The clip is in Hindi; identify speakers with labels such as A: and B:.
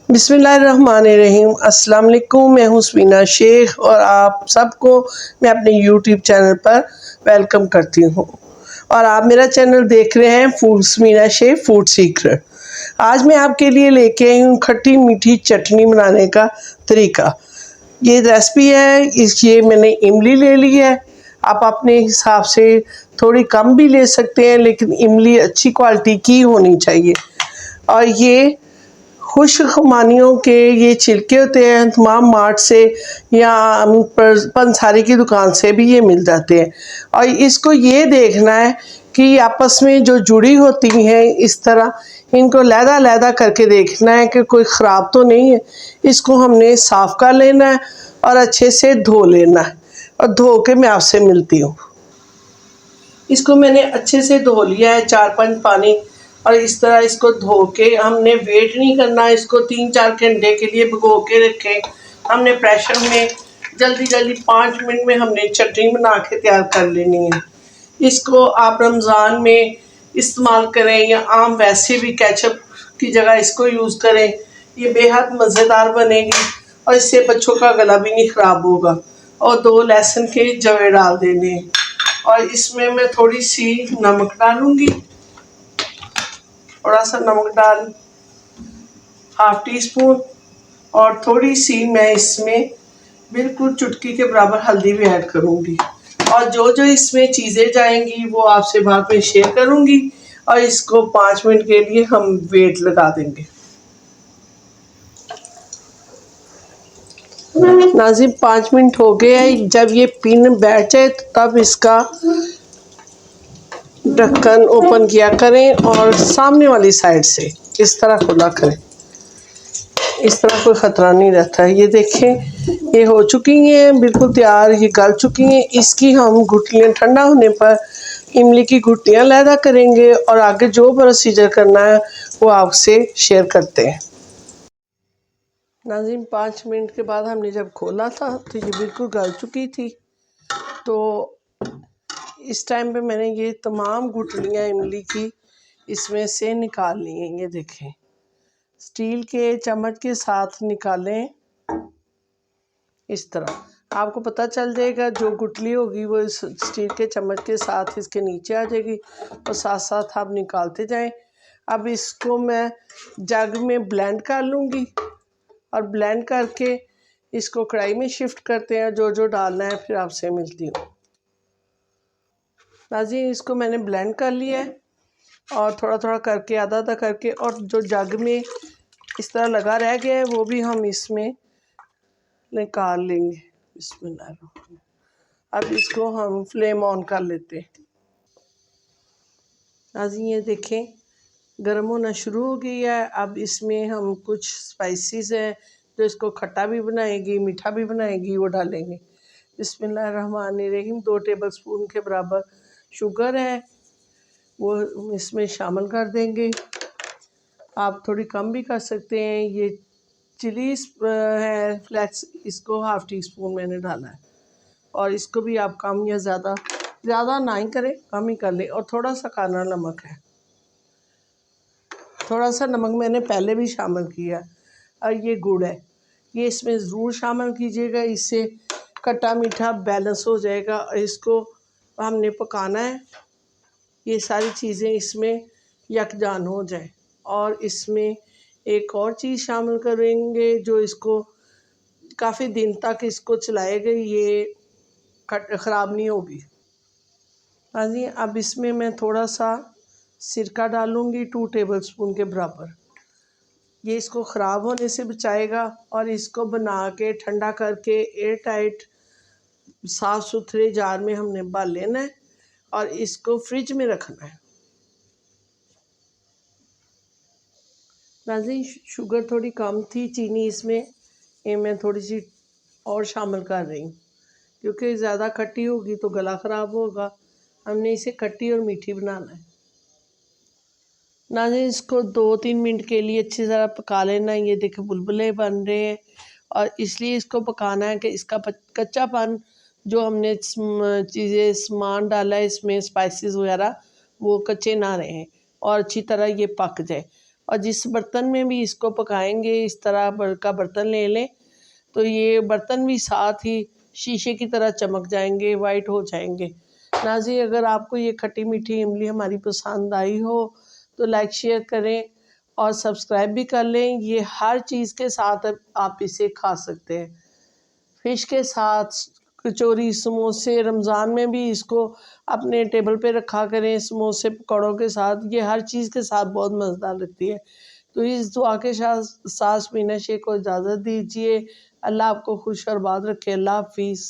A: बिस्मिल्लाहिर्रहमानिर्रहीम। अस्सलाम वालेकुम। मैं हूँ स्मीना शेख और आप सबको मैं अपने यूट्यूब चैनल पर वेलकम करती हूँ। और आप मेरा चैनल देख रहे हैं फूड स्मीना शेख फूड सीक्रेट। आज मैं आपके लिए लेके आई हूँ खट्टी मीठी चटनी बनाने का तरीका। ये रेसिपी है, ये मैंने इमली ले ली है। आप अपने हिसाब से थोड़ी कम भी ले सकते हैं, लेकिन इमली अच्छी क्वालिटी की होनी चाहिए। और ये खुश्क खुमानियों के ये छिलके होते हैं, तमाम मार्ट से या पंसारी की दुकान से भी ये मिल जाते हैं। और इसको ये देखना है कि आपस में जो जुड़ी होती हैं, इस तरह इनको लहदा करके देखना है कि कोई ख़राब तो नहीं है। इसको हमने साफ़ कर लेना है और अच्छे से धो लेना है। और धो के मैं आपसे मिलती हूँ। इसको मैंने अच्छे से धो लिया है 4-5 पानी। और इस तरह इसको धो के हमने वेट नहीं करना, इसको 3-4 घंटे के लिए भिगो के रखें। हमने प्रेशर में जल्दी 5 मिनट में हमने चटनी बना के तैयार कर लेनी है। इसको आप रमज़ान में इस्तेमाल करें या आम वैसे भी केचप की जगह इसको यूज़ करें। ये बेहद मज़ेदार बनेगी और इससे बच्चों का गला भी नहीं ख़राब होगा। और 2 लहसुन के जवे डाल देने हैं। और इसमें मैं थोड़ी सी नमक डालूंगी, थोड़ा सा नमक डाल, 1/2 टीस्पून। और थोड़ी सी मैं इसमें बिल्कुल चुटकी के बराबर हल्दी भी ऐड करूंगी। और जो इसमें चीज़ें जाएंगी वो आपसे बाद में शेयर करूंगी। और इसको 5 मिनट के लिए हम वेट लगा देंगे। नाज़िम 5 मिनट हो गए हैं। जब ये पिन बैठ जाए तब इसका ढक्कन ओपन किया करें और सामने वाली साइड से इस तरह खुला करें। इस तरह कोई ख़तरा नहीं रहता है। ये देखें, ये हो चुकी हैं, बिल्कुल तैयार, ये गल चुकी हैं। इसकी हम गुठलियाँ ठंडा होने पर इमली की गुठलियाँ लैदा करेंगे और आगे जो प्रोसीजर करना है वो आपसे शेयर करते हैं। नाज़रीन 5 मिनट के बाद हमने जब खोला था तो ये बिल्कुल गल चुकी थी। तो इस टाइम पे मैंने ये तमाम गुठलियाँ इमली की इसमें से निकाल ली हैं। ये देखें, स्टील के चम्मच के साथ निकालें। इस तरह आपको पता चल जाएगा, जो गुठली होगी वो इस स्टील के चम्मच के साथ इसके नीचे आ जाएगी और साथ साथ आप निकालते जाएं। अब इसको मैं जग में ब्लेंड कर लूँगी और ब्लेंड करके इसको कढ़ाई में शिफ्ट करते हैं। जो डालना है फिर आपसे मिलती हूँ। नाज़रीन इसको मैंने ब्लेंड कर लिया है और थोड़ा करके आधा करके, और जो जग में इस तरह लगा रह गया है वो भी हम इसमें निकाल लेंगे। बिस्मिल्लाह। अब इसको हम फ्लेम ऑन कर लेते हैं। नाज़रीन ये देखें, गर्म होना शुरू हो गई है। अब इसमें हम कुछ स्पाइसेस हैं जो इसको खट्टा भी बनाएगी मीठा भी बनाएगी, वो डालेंगे। बिस्मिल्लाहिर्रहमानिर्रहीम। 2 टेबलस्पून के बराबर शुगर है, वो इसमें शामिल कर देंगे। आप थोड़ी कम भी कर सकते हैं। ये चिली है फ्लेक्स, इसको 1/2 टीस्पून मैंने डाला है। और इसको भी आप कम या ज़्यादा ना ही करें, कम ही कर लें। और थोड़ा सा काला नमक है, थोड़ा सा नमक मैंने पहले भी शामिल किया। और ये गुड़ है, ये इसमें ज़रूर शामिल कीजिएगा, इससे खट्टा मीठा बैलेंस हो जाएगा। और इसको हमने पकाना है, ये सारी चीज़ें इसमें यकजान हो जाए। और इसमें एक और चीज़ शामिल करेंगे जो इसको काफ़ी दिन तक इसको चलाएगा, ये ख़राब नहीं होगी। हाँ जी, अब इसमें मैं थोड़ा सा सिरका डालूँगी 2 टेबलस्पून के बराबर। ये इसको ख़राब होने से बचाएगा। और इसको बना के ठंडा करके एयर टाइट साफ़ सुथरे जार में हमने भर लेना है और इसको फ्रिज में रखना है। नाज़रीन शुगर थोड़ी कम थी, चीनी इसमें ये मैं थोड़ी सी और शामिल कर रही हूँ, क्योंकि ज़्यादा खट्टी होगी तो गला ख़राब होगा। हमने इसे खट्टी और मीठी बनाना है। नाज़रीन इसको 2-3 मिनट के लिए अच्छी तरह पका लेना है। ये देखें बुलबुले बन रहे हैं और इसलिए इसको पकाना है कि इसका कच्चापन, जो हमने चीज़ें सामान डाला है इसमें स्पाइसेस वगैरह, वो कच्चे ना रहें और अच्छी तरह ये पक जाए। और जिस बर्तन में भी इसको पकाएंगे इस तरह का बर्तन ले लें, तो ये बर्तन भी साथ ही शीशे की तरह चमक जाएंगे, वाइट हो जाएंगे। नाज़रीन, अगर आपको ये खट्टी मीठी इमली हमारी पसंद आई हो तो लाइक शेयर करें और सब्सक्राइब भी कर लें। ये हर चीज़ के साथ आप इसे खा सकते हैं, फ़िश के साथ, कचौरी, समोसे। रमज़ान में भी इसको अपने टेबल पे रखा करें समोसे पकौड़ों के साथ, ये हर चीज़ के साथ बहुत मज़ेदार लगती है। तो इस दुआ के साथ मीना शेख को इजाज़त दीजिए। अल्लाह आपको खुश और आबाद रखे। अल्लाह हाफ़िज़।